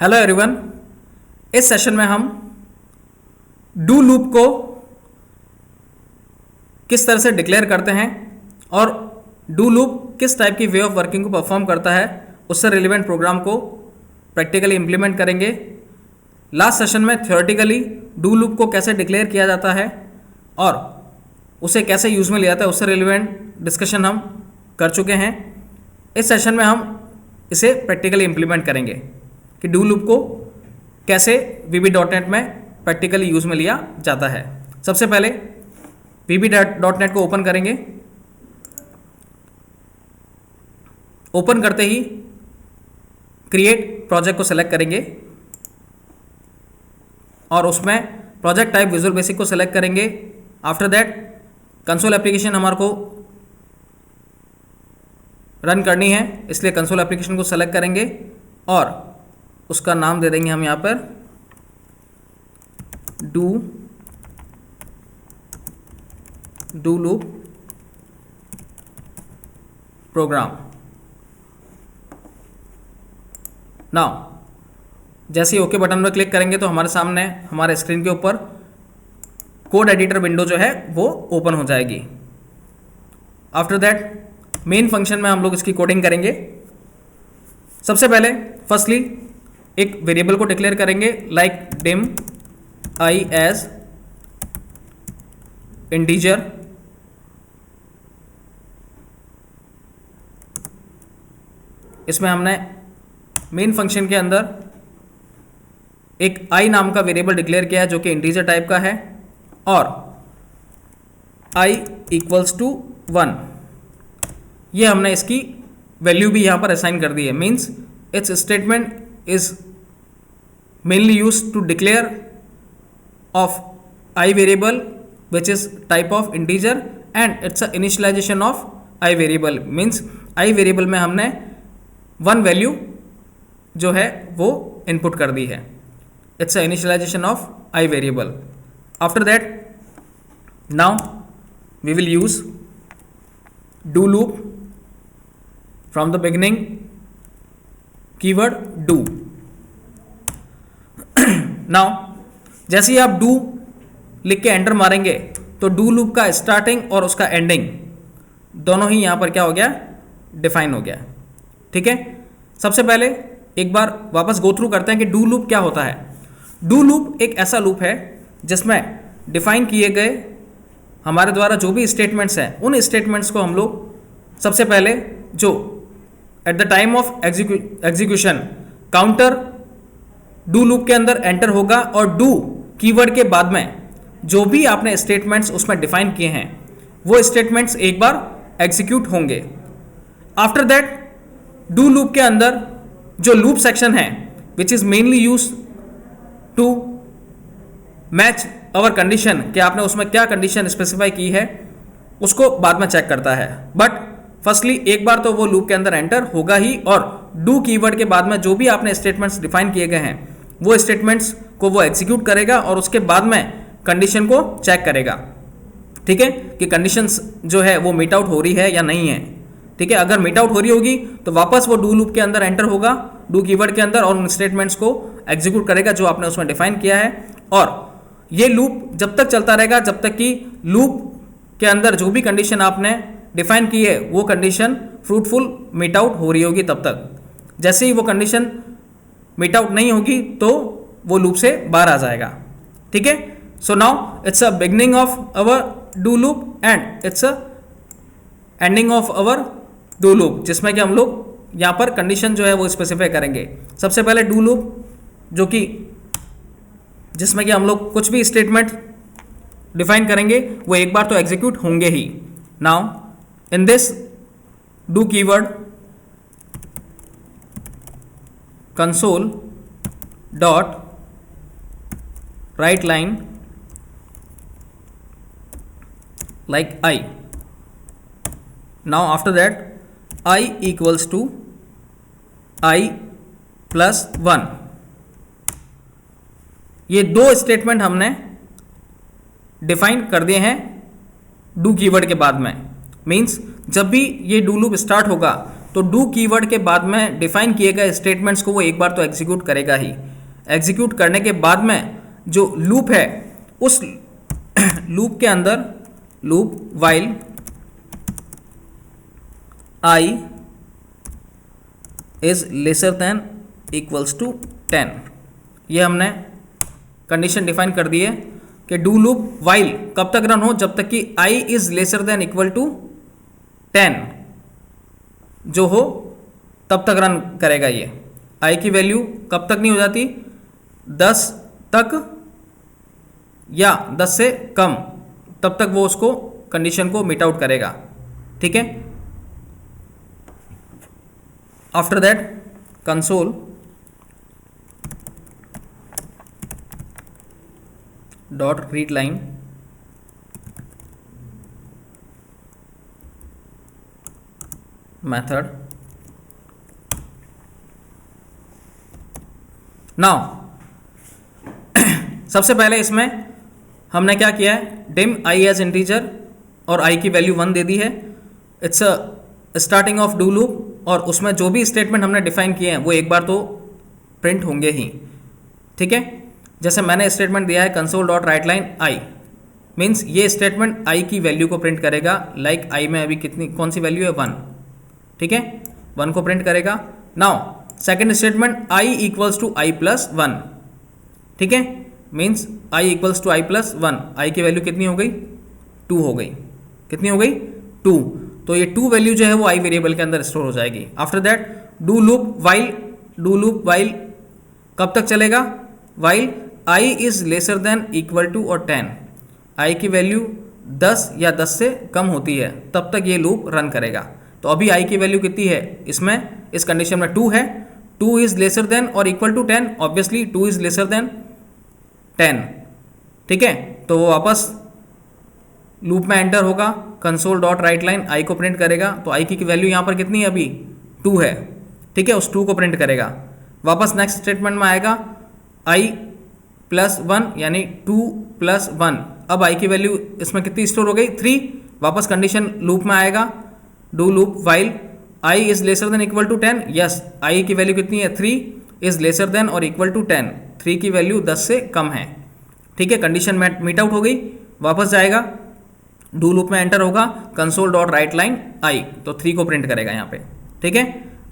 Hello everyone. इस session में हम डू लूप को किस तरह से डिक्लेयर करते हैं और डू लूप किस टाइप की वे ऑफ वर्किंग को परफॉर्म करता है उससे रिलेवेंट प्रोग्राम को प्रैक्टिकली इम्प्लीमेंट करेंगे। लास्ट सेशन में थ्योरेटिकली डू लूप को कैसे डिक्लेयर किया जाता है और उसे कैसे यूज में लिया जाता है उससे रिलेवेंट डिस्कशन हम कर चुके हैं। इस सेशन में हम इसे प्रैक्टिकली इम्प्लीमेंट करेंगे कि डू लूप को कैसे VB.NET में प्रैक्टिकली यूज में लिया जाता है। सबसे पहले VB.NET को ओपन करेंगे। ओपन करते ही क्रिएट प्रोजेक्ट को सेलेक्ट करेंगे और उसमें प्रोजेक्ट टाइप विजुअल बेसिक को सेलेक्ट करेंगे। आफ्टर दैट कंसोल एप्लीकेशन हमारे को रन करनी है, इसलिए कंसोल एप्लीकेशन को सेलेक्ट करेंगे और उसका नाम दे देंगे हम यहाँ पर डू लूप प्रोग्राम। नाउ जैसे ही ओके बटन पर क्लिक करेंगे तो हमारे सामने हमारे स्क्रीन के ऊपर कोड एडिटर विंडो जो है वो ओपन हो जाएगी। आफ्टर दैट मेन फंक्शन में हम लोग इसकी कोडिंग करेंगे। सबसे पहले फर्स्टली एक वेरिएबल को डिक्लेयर करेंगे like dim I as integer. इसमें हमने मेन फंक्शन के अंदर एक आई नाम का वेरिएबल डिक्लेयर किया है जो कि इंटीजर टाइप का है और i इक्वल्स टू 1 ये हमने इसकी वैल्यू भी यहाँ पर असाइन कर दी है। Means it's statement is mainly used to declare of I variable which is type of integer and it's a initialization of I variable means I variable में हमने 1 वैल्यू जो है वो इनपुट कर दी है। it's a initialization of I variable. After that now we will use do loop from the beginning keyword do. Now जैसे ही आप do लिख के एंटर मारेंगे तो डू लूप का स्टार्टिंग और उसका एंडिंग दोनों ही यहाँ पर क्या हो गया, डिफाइन हो गया। ठीक है, सबसे पहले एक बार वापस गो थ्रू करते हैं कि डू लूप क्या होता है। डू लूप एक ऐसा लूप है जिसमें डिफाइन किए गए हमारे द्वारा जो भी स्टेटमेंट्स हैं उन स्टेटमेंट्स को हम लोग सबसे पहले जो at the time of execution counter do loop के अंदर एंटर होगा और डू कीवर्ड के बाद में जो भी आपने स्टेटमेंट्स उसमें डिफाइन किए हैं वो स्टेटमेंट्स एक बार एग्जीक्यूट होंगे। आफ्टर दैट डू लूप के अंदर जो लूप सेक्शन है which is mainly use to match our condition कि आपने उसमें क्या कंडीशन स्पेसिफाई की है उसको बाद में चेक करता है। बट फर्स्टली एक बार तो वो लूप के अंदर एंटर होगा ही और डू कीवर्ड के बाद में जो भी आपने स्टेटमेंट्स डिफाइन किए गए हैं वो स्टेटमेंट्स को वो एग्जीक्यूट करेगा और उसके बाद में कंडीशन को चेक करेगा। ठीक है, कि कंडीशंस जो है वो मीट आउट हो रही है या नहीं है। ठीक है, अगर मीट आउट हो रही होगी तो वापस वो डू लूप के अंदर एंटर होगा डू कीवर्ड के अंदर और उन स्टेटमेंट्स को एग्जीक्यूट करेगा जो आपने उसमें डिफाइन किया है। और ये लूप जब तक चलता रहेगा जब तक कि लूप के अंदर जो भी कंडीशन आपने डिफाइन की है वो कंडीशन फ्रूटफुल मीट आउट हो रही होगी तब तक। जैसे ही वो कंडीशन मीट आउट नहीं होगी तो वो लूप से बाहर आ जाएगा। ठीक है, so now it's a beginning of our do loop and it's a ending of our do loop जिसमें कि हम लोग यहाँ पर कंडीशन जो है वो स्पेसिफाई करेंगे। सबसे पहले डू लूप जो कि जिसमें कि हम लोग कुछ भी स्टेटमेंट डिफाइन करेंगे वो एक बार तो एग्जीक्यूट होंगे ही। Now in this do keyword console dot write line like I. Now after that I equals to I plus 1 ये दो स्टेटमेंट हमने डिफाइन कर दिए हैं डू कीवर्ड के बाद में। मीन्स जब भी ये डू लूप स्टार्ट होगा तो डू कीवर्ड के बाद में डिफाइन किए गए स्टेटमेंट्स को वो एक बार तो एग्जीक्यूट करेगा ही। एग्जीक्यूट करने के बाद में जो लूप है उस लूप के अंदर loop while I is lesser than equals to 10, ये हमने कंडीशन डिफाइन कर दी है कि डू लूप वाइल कब तक रन हो, जब तक कि I is lesser than equal to 10 जो हो तब तक रन करेगा। ये आई की वैल्यू कब तक नहीं हो जाती, 10 तक या 10 से कम, तब तक वो उसको कंडीशन को मीट आउट करेगा। ठीक है, after that console dot read line method now सबसे पहले इसमें हमने क्या किया है, डिम आई एज इंटीजर और आई की वैल्यू 1 दे दी है। It's a starting of do loop और उसमें जो भी स्टेटमेंट हमने डिफाइन किए हैं वो एक बार तो प्रिंट होंगे ही। ठीक है, जैसे मैंने स्टेटमेंट दिया है कंसोल डॉट राइट लाइन आई, मीन्स ये स्टेटमेंट आई की वैल्यू को प्रिंट करेगा। लाइक आई में अभी कितनी कौन सी वैल्यू है 1, ठीक है, 1 को प्रिंट करेगा। Now second statement i equals to I plus 1, ठीक है, means i equals to I plus 1, i की वैल्यू कितनी हो गई 2 हो गई, कितनी हो गई 2, तो ये 2 वैल्यू जो है वो आई वेरिएबल के अंदर स्टोर हो जाएगी। After that do loop while कब तक चलेगा, while I is lesser than equal to और 10, आई की वैल्यू 10 या 10 से कम होती है तब तक ये लूप रन करेगा। तो अभी आई की वैल्यू कितनी है इसमें, इस कंडीशन में 2 है, 2 इज लेसर देन और equal to 10, obviously 2 is lesser than 10, ठीक है, तो वो वापस लूप में एंटर होगा, कंसोल डॉट राइट लाइन आई को प्रिंट करेगा। तो आई की वैल्यू यहाँ पर कितनी है अभी 2 है, ठीक है, उस 2 को प्रिंट करेगा। वापस नेक्स्ट स्टेटमेंट में आएगा आई प्लस 1 यानी 2 प्लस 1, अब आई की वैल्यू इसमें कितनी स्टोर हो गई 3, वापस कंडीशन लूप में आएगा, do loop while I is lesser than equal to 10, yes i की वैल्यू कितनी है 3 इज लेसर देन और इक्वल टू 10, 3 की वैल्यू 10 से कम है, ठीक है, कंडीशन मीट आउट हो गई। वापस जाएगा डू लूप में एंटर होगा, कंसोल डॉट राइट लाइन आई, तो 3 को प्रिंट करेगा यहाँ पे, ठीक है।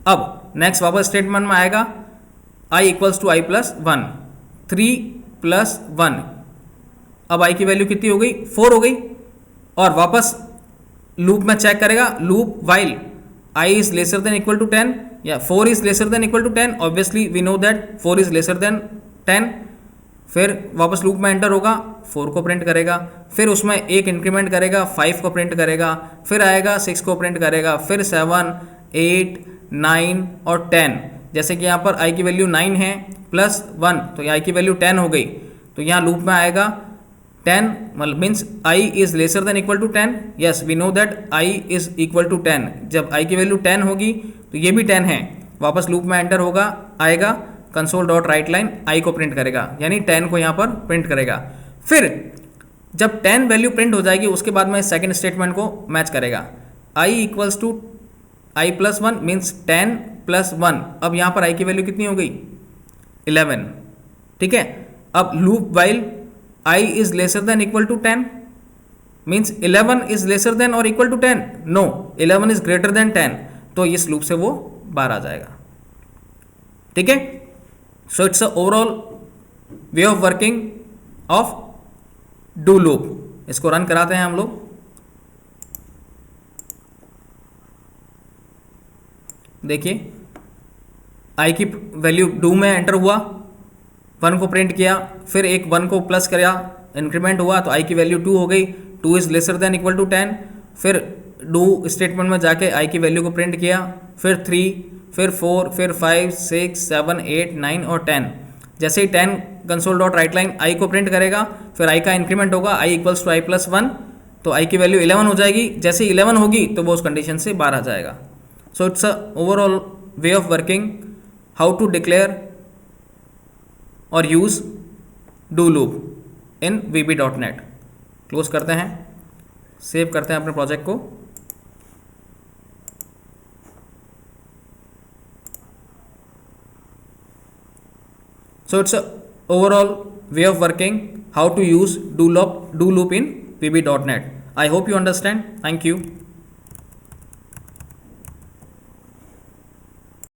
अब नेक्स्ट वापस स्टेटमेंट में आएगा I equals to I plus 1, 3 plus 1, अब आई की वैल्यू कितनी हो गई 4 हो गई, और वापस लूप में चेक करेगा, loop while I is lesser than equal to 10 या 4 is lesser than equal to 10, obviously we know that 4 is lesser than 10, फिर वापस लूप में एंटर होगा, 4 को प्रिंट करेगा, फिर उसमें एक इंक्रीमेंट करेगा, 5 को प्रिंट करेगा, फिर आएगा 6 को प्रिंट करेगा, फिर 7, 8, 9 और 10। जैसे कि यहाँ पर आई की वैल्यू 9 है प्लस 1, तो आई की वैल्यू 10 हो गई, तो यहाँ लूप में आएगा 10 मतलब means i is lesser than equal to 10, yes we know that i is equal to 10, जब आई की वैल्यू 10 होगी तो ये भी 10 है, वापस लूप में एंटर होगा, आएगा कंसोल डॉट राइट लाइन आई को प्रिंट करेगा, यानी 10 को यहाँ पर प्रिंट करेगा। फिर जब 10 वैल्यू प्रिंट हो जाएगी उसके बाद में सेकंड स्टेटमेंट को मैच करेगा, I equals to I plus 1 means 10 plus 1, अब यहाँ पर आई की वैल्यू कितनी हो गई 11, ठीक है। अब loop while I is lesser than equal to 10 means 11 is lesser than और equal to 10, no 11 is greater than 10, तो इस लूप से वो बाहर आ जाएगा, ठीक है। सो it's a overall way of working of do loop. इसको रन कराते हैं हम लोग, देखिए आई की वैल्यू डू में एंटर हुआ, 1 को प्रिंट किया, फिर एक 1 को प्लस किया, इंक्रीमेंट हुआ तो आई की वैल्यू 2 हो गई, 2 is lesser than equal to 10, फिर डू स्टेटमेंट में जाके आई की वैल्यू को प्रिंट किया, फिर 3, फिर 4, फिर 5, 6, 7, 8, 9 और 10। जैसे ही 10 कंसोल डॉट राइट लाइन आई को प्रिंट करेगा, फिर आई का इंक्रीमेंट होगा, आई इक्वल्स टू आई प्लस 1, तो आई की वैल्यू 11 हो जाएगी, जैसे ही 11 होगी तो वो उस कंडीशन से बाहर आ जाएगा। So it's a overall way of working how to declare और use do loop in VB.NET। Close करते हैं, सेव करते हैं अपने प्रोजेक्ट को। So it's a overall way of working how to use do loop in VB.NET. I hope you understand. Thank you.